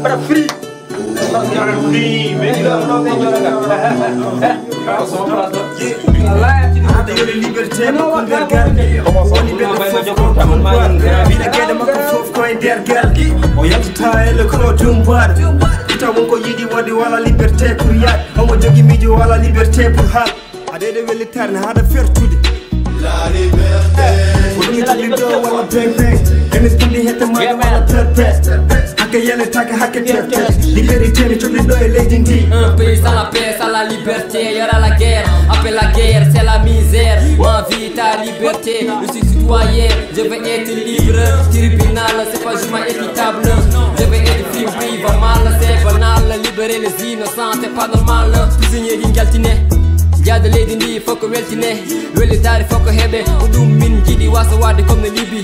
Para free. Free. Ada liberté ma ko der gal woni be vida gede makko fof ko e der gal o yalta ele ko dum bar ita won ko yidi wadi wala liberté pour yaat omo jogi mijo wala liberté pour hal adede weli tarne hada fertude la liberté pour ni to lido wala bang bang en stundi hete ma wala perpet hakke yele take hakke tete liberté ni to lido e legend un pays sans la paix sans la liberté y aura la guerre après la guerre c'est la misère ma vie ta liberté je suis citoyen je veux être libre tribunal c'est pas jugement équitable je veux être free pays va mal c'est banal libérer les innocents c'est pas normal prisonnier di ngaltine jaade leydi ndi foko weltine welitare foko hebe ko dum min jidi wasa wade comme no libi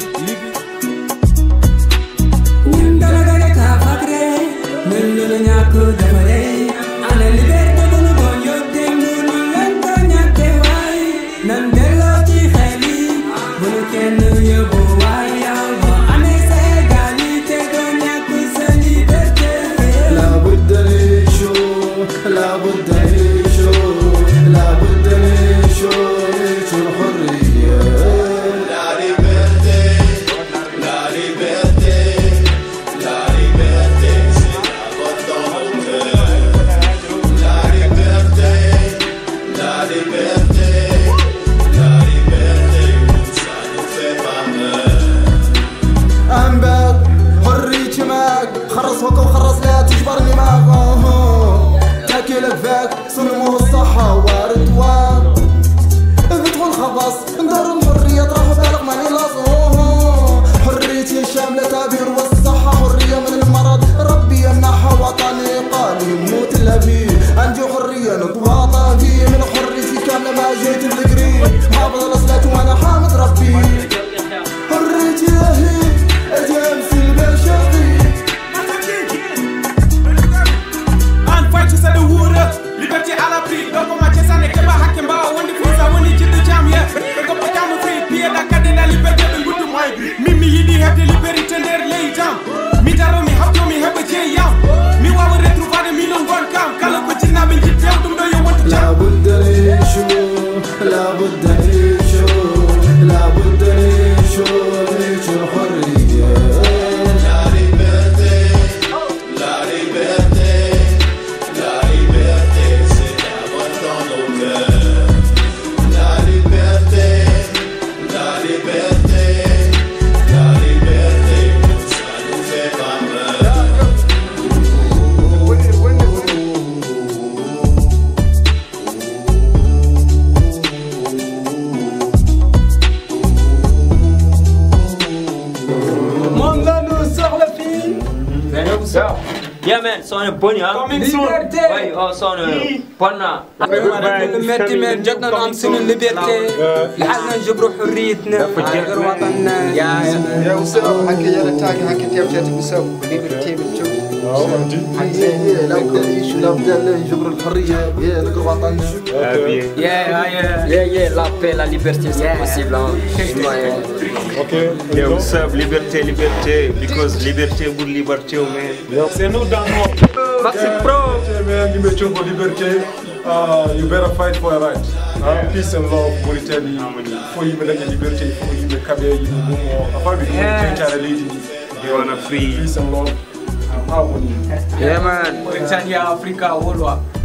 صنمه الصحة ورضوان ادخل الخبص ندار الحرية طرح بالغ ماني لازم حريتي شاملة تعبير والصحة حرية من المرض ربي يمنحها وطني قال يموت الأبي عندي حرية نطواطا في من حريتي كاملة ما جيت القريب حافظ الأصلات وأنا حامد ربي حريتي هي أجامس البشري liberté à la prix donc ma cesane ke ba hakke ba woni fusa woni jiddu jam ye ko patamu free pied da kadena liberté be gudu moy mimi yidi hebde liberté nder ley jam mi daro mi habdo mi hebe je yam mi wawa retrouver mi non gon kam kala ko jinna be jittew dum do yo wonto jam la budda lishu la budda lishu la budda lishu lishu hurriya la liberté la liberté Yeah man, son bon ya. Coming soon. Ouais, oh son bon na. المرتي من جدنا نامسين الليبرتي لحقنا نجبروا حريتنا غير وطننا يا وسام حكي يا تاكي حكي تيابتي بسو ليبرتي بتشو لا بدا نجبروا الحرية يا نقر وطننا yeah la paix la liberté c'est possible ok yeah what's up liberté because liberté pour liberté man c'est nous dans nos Maxi Pro man you mention for liberté you better fight for your right peace and love Mauritanie for you the liberté for you the kabe you mo afabi tare lady you wanna free peace and love and harmony yeah man Mauritania Africa worldwide